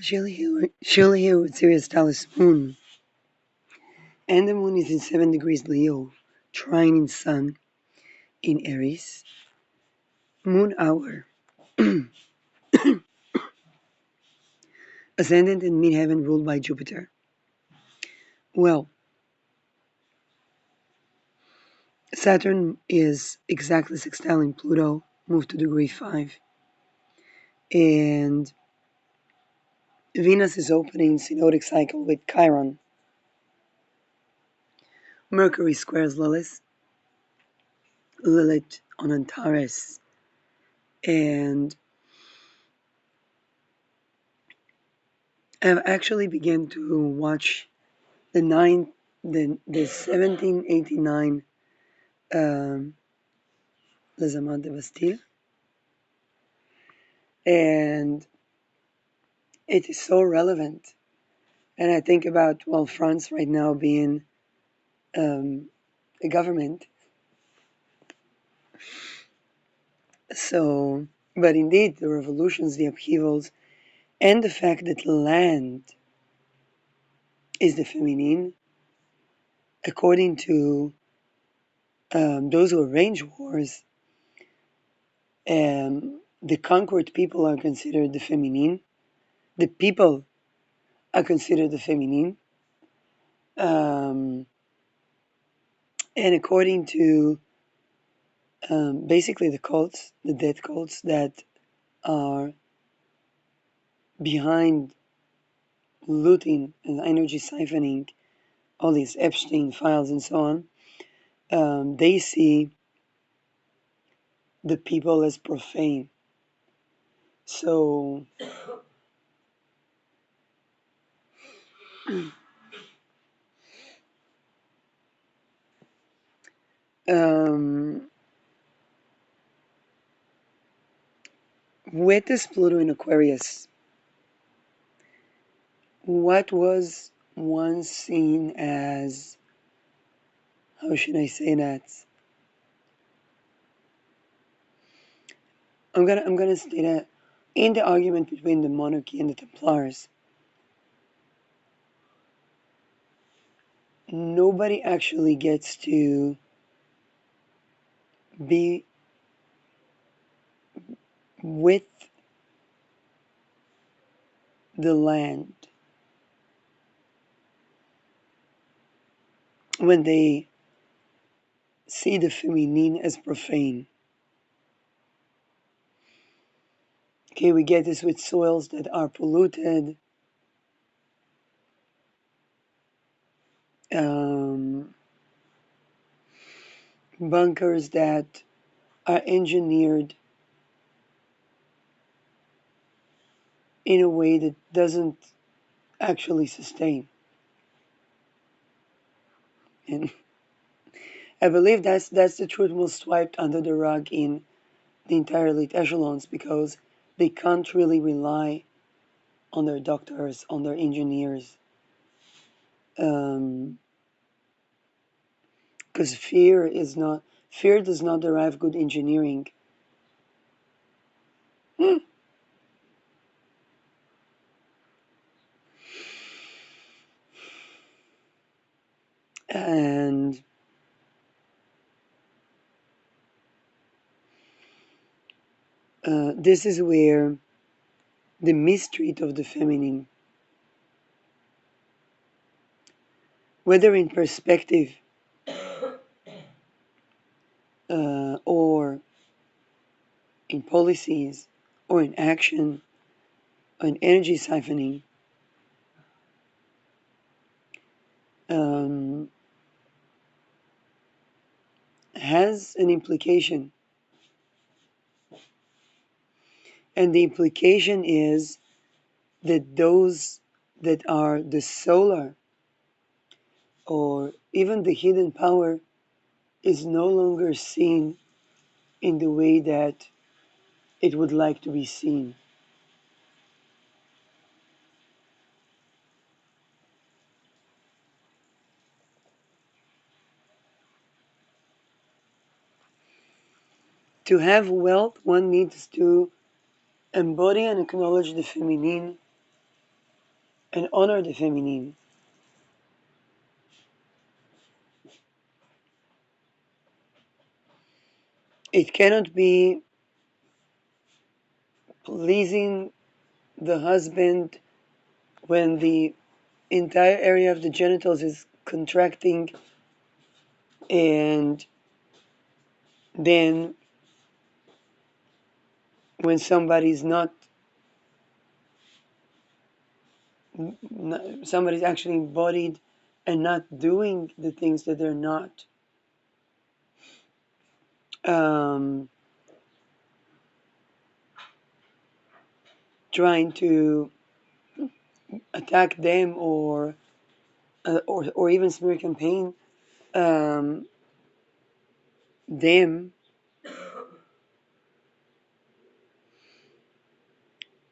She'll hear with Sirius Talis moon, and the moon is in 7 degrees Leo, trine in Sun in Aries, moon hour, ascendant in midheaven ruled by Jupiter. Well, Saturn is exactly sextiling Pluto, moved to degree 5, and Venus is opening synodic cycle with Chiron. Mercury squares Lilith on Antares, and I've actually began to watch the 1789 Les Amants de Bastille, and it is so relevant. And I think about, well, France right now being a government. So, but indeed, the revolutions, the upheavals, and the fact that land is the feminine, according to those who arrange wars, the conquered people are considered the feminine. The people are considered the feminine. And according to basically the cults, the dead cults that are behind looting and energy siphoning all these Epstein files and so on, they see the people as profane. So with this Pluto in Aquarius, what was once seen as, how should I say that? I'm gonna state that in the argument between the monarchy and the Templars, nobody actually gets to be with the land when they see the feminine as profane. Okay, we get this with soils that are polluted, bunkers that are engineered in a way that doesn't actually sustain. And I believe that's the truth was swiped under the rug in the entire elite echelons because they can't really rely on their doctors, on their engineers. Because fear does not derive good engineering. And this is where the mistreat of the feminine, whether in perspective or in policies or in action or in energy siphoning, has an implication. And the implication is that those that are the solar or even the hidden power is no longer seen in the way that it would like to be seen. To have wealth, one needs to embody and acknowledge the feminine and honor the feminine. It cannot be pleasing the husband when the entire area of the genitals is contracting, and then when somebody's not, somebody's actually embodied and not doing the things that they're not um, trying to attack them, or even smear campaign um, them.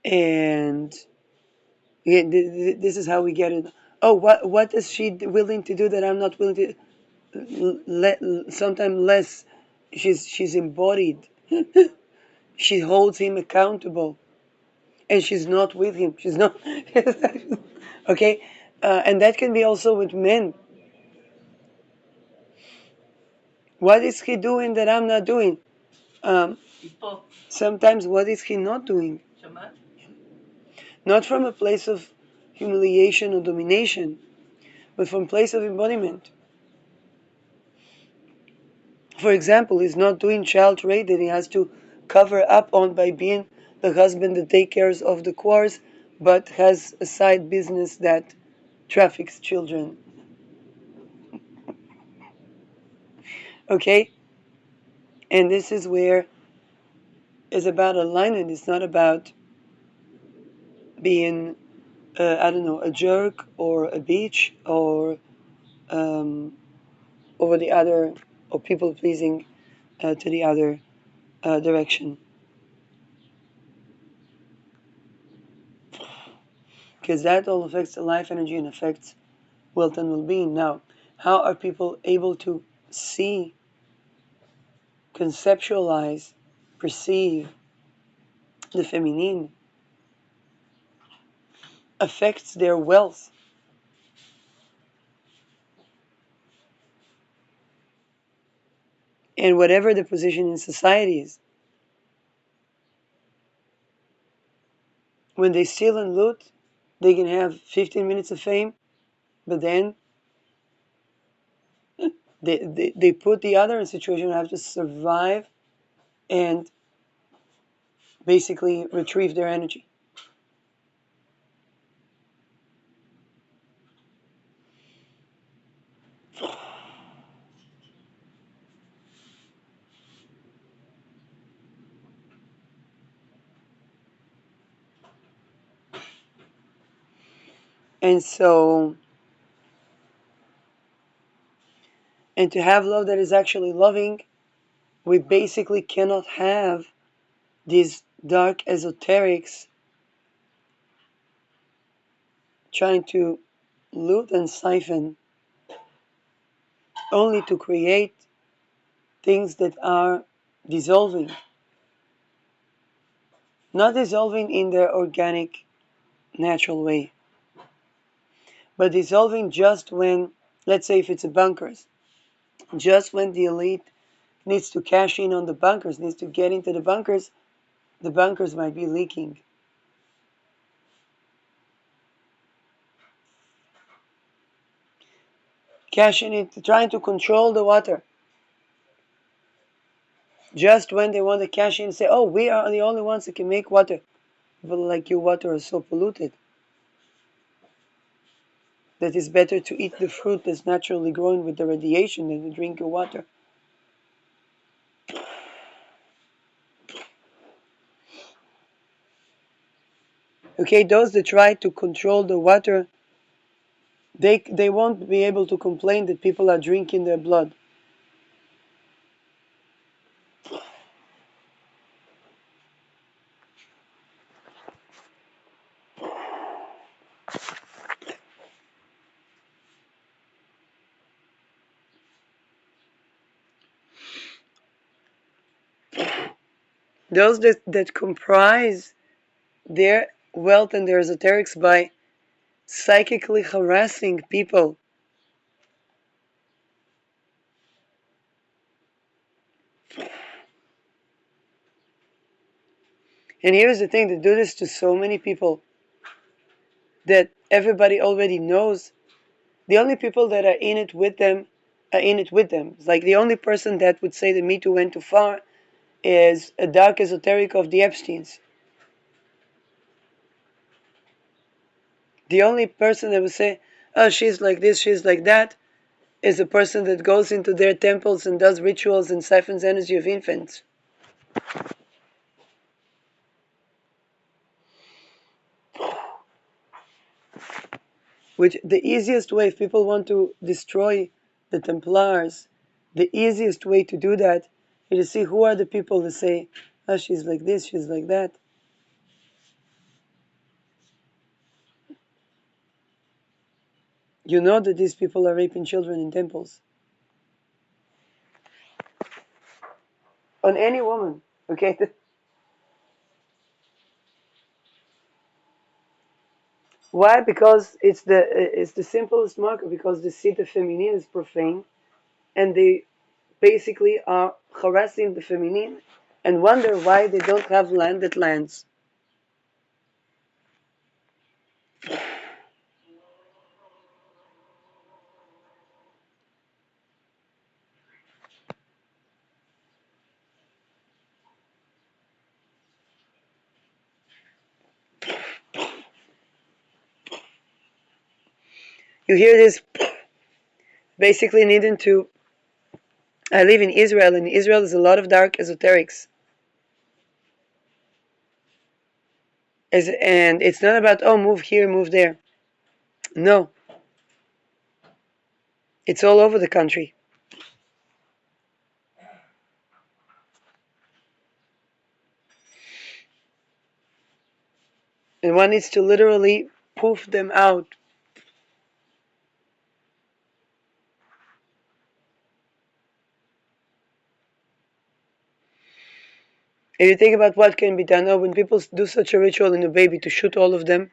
And yeah, this is how we get it. Oh, what is she willing to do that I'm not willing to? Sometimes less. She's embodied. She holds him accountable, and she's not with him. She's not. Okay, and that can be also with men. What is he doing that I'm not doing? Um, Sometimes what is he not doing? Not from a place of humiliation or domination, but from a place of embodiment. For example, he's not doing child rape that he has to cover up on by being the husband that takes care of the quarrels, but has a side business that traffics children. Okay? And this is where it's about alignment. It's not about being, I don't know, a jerk or a bitch or over the other, or people pleasing to the other direction. Because that all affects the life energy and affects wealth and well-being. Now, how are people able to see, conceptualize, perceive the feminine affects their wealth? And whatever the position in society is, when they steal and loot, they can have 15 minutes of fame, but then they put the other in a situation where they have to survive and basically retrieve their energy. And so, and to have love that is actually loving, we basically cannot have these dark esoterics trying to loot and siphon only to create things that are dissolving. Not dissolving in their organic, natural way, but dissolving just when, let's say if it's a bunkers, just when the elite needs to cash in on the bunkers, needs to get into the bunkers might be leaking. Cashing it, trying to control the water. Just when they want to cash in and say, oh, we are the only ones that can make water. People like your water is so polluted that it's better to eat the fruit that's naturally growing with the radiation than to drink your water. Okay, those that try to control the water, they won't be able to complain that people are drinking their blood. Those that comprise their wealth and their esoterics by psychically harassing people. And here's the thing, they do this to so many people that everybody already knows. The only people that are in it with them are in it with them. It's like the only person that would say that Me Too went too far is a dark esoteric of the Epsteins. The only person that would say, oh, she's like this, she's like that, is a person that goes into their temples and does rituals and siphons energy of infants. Which the easiest way, if people want to destroy the Templars, the easiest way to do that is to see who are the people that say, oh, she's like this, she's like that. You know that these people are raping children in temples. On any woman, okay? Why? Because it's the simplest marker, because the Sita Feminine is profane, and they basically are harassing the feminine and wonder why they don't have land that lands. You hear this basically needing to. I live in Israel, and in Israel there's a lot of dark esoterics. And it's not about, oh, move here, move there. No, it's all over the country. And one needs to literally poof them out. If you think about what can be done, oh, when people do such a ritual in a baby to shoot all of them,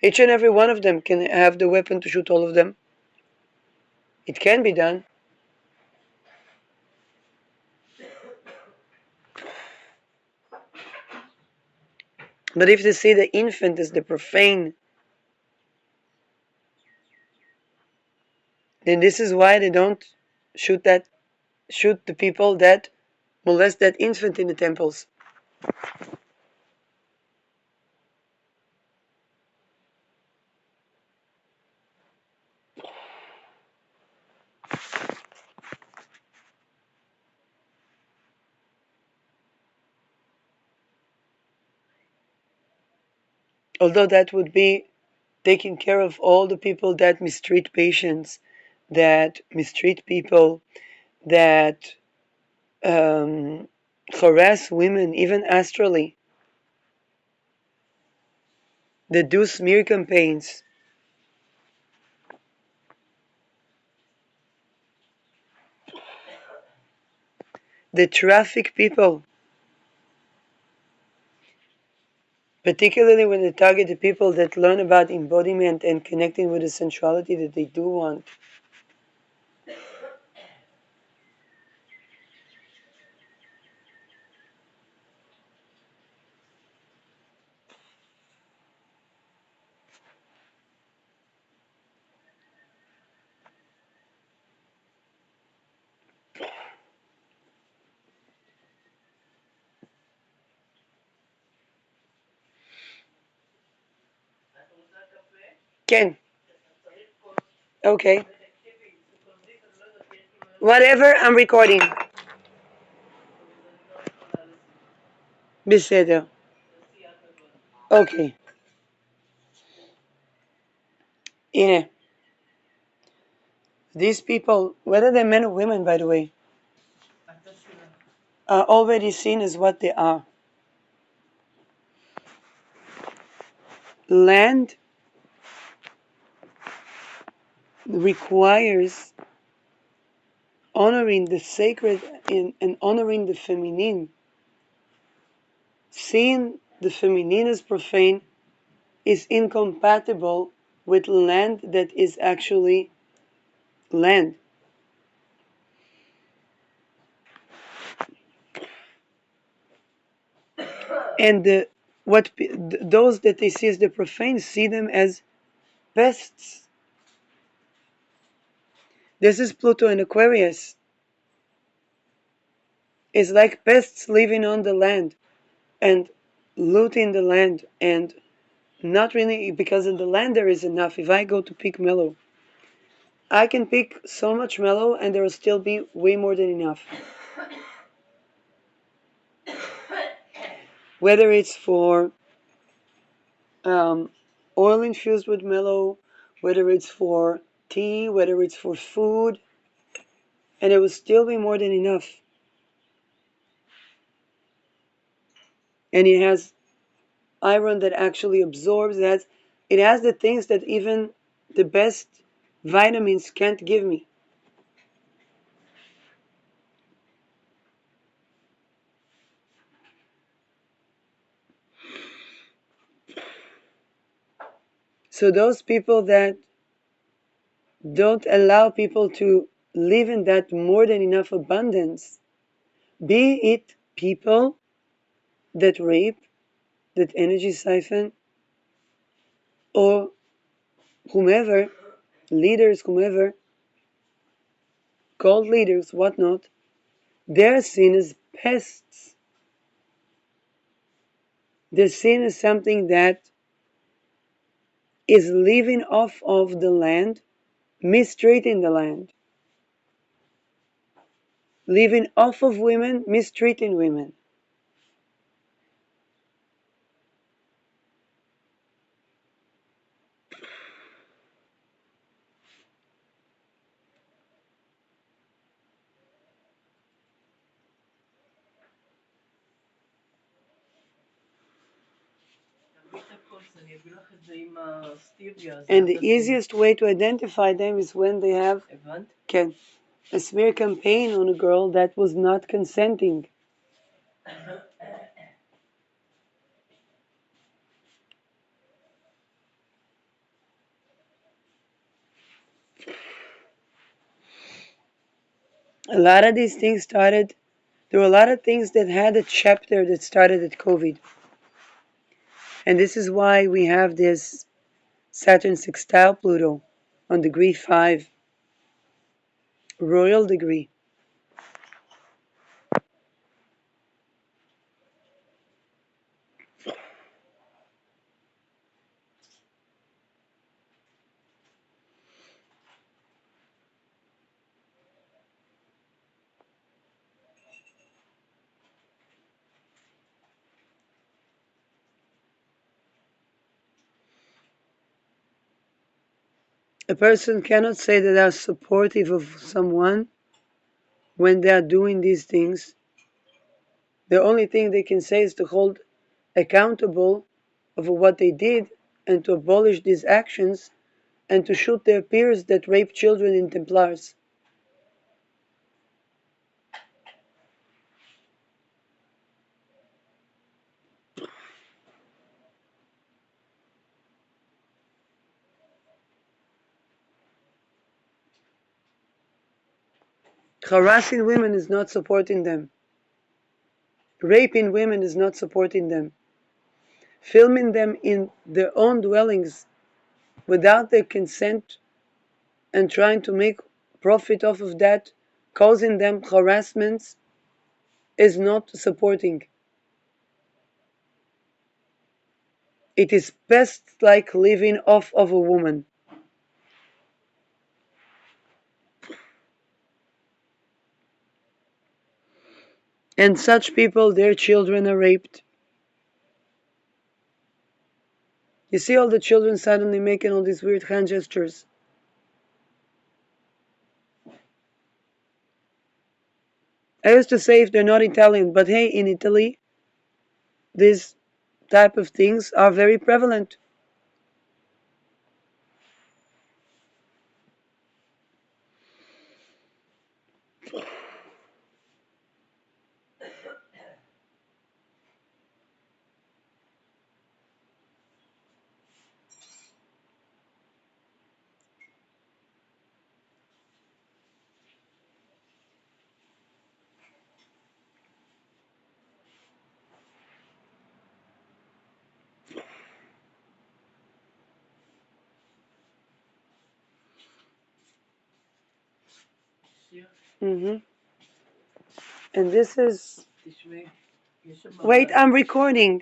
each and every one of them can have the weapon to shoot all of them. It can be done. But if they see the infant as the profane, then this is why they don't shoot the people that molest that infant in the temples. Although that would be taking care of all the people that mistreat patients, that mistreat people, that harass women, even astrally, that do smear campaigns, that traffic people, particularly when they target the people that learn about embodiment and connecting with the sensuality that they do want. Ken, okay. Whatever, I'm recording. בסדר. אוקיי. הנה. These people, whether they're men or women, by the way, are already seen as what they are. Land requires honoring the sacred and honoring the feminine. Seeing the feminine as profane is incompatible with land that is actually land. And those that they see as the profane see them as pests. This is Pluto in Aquarius. It's like pests living on the land and looting the land, and not really, because in the land there is enough. If I go to pick mellow, I can pick so much mellow and there will still be way more than enough. Whether it's for oil infused with mellow, whether it's for tea, whether it's for food, and it will still be more than enough. And it has iron that actually absorbs that. It has the things that even the best vitamins can't give me. So those people that don't allow people to live in that more than enough abundance, be it people that rape, that energy siphon, or whomever, leaders, whomever, cult leaders, whatnot, they're seen as pests. They're seen as something that is living off of the land, mistreating the land, living off of women, mistreating women. And the easiest way to identify them is when they have a smear campaign on a girl that was not consenting. A lot of these things started, there were a lot of things that had a chapter that started at COVID. And this is why we have this Saturn sextile Pluto on degree 5, royal degree. A person cannot say that they are supportive of someone when they are doing these things. The only thing they can say is to hold accountable of what they did and to abolish these actions and to shoot their peers that rape children in Templars. Harassing women is not supporting them. Raping women is not supporting them. Filming them in their own dwellings without their consent and trying to make profit off of that, causing them harassments, is not supporting. It is best like living off of a woman. And such people, their children are raped. You see all the children suddenly making all these weird hand gestures. I used to say if they're not Italian, but hey, in Italy, these type of things are very prevalent. Mm-hmm. And this is. Wait, I'm recording.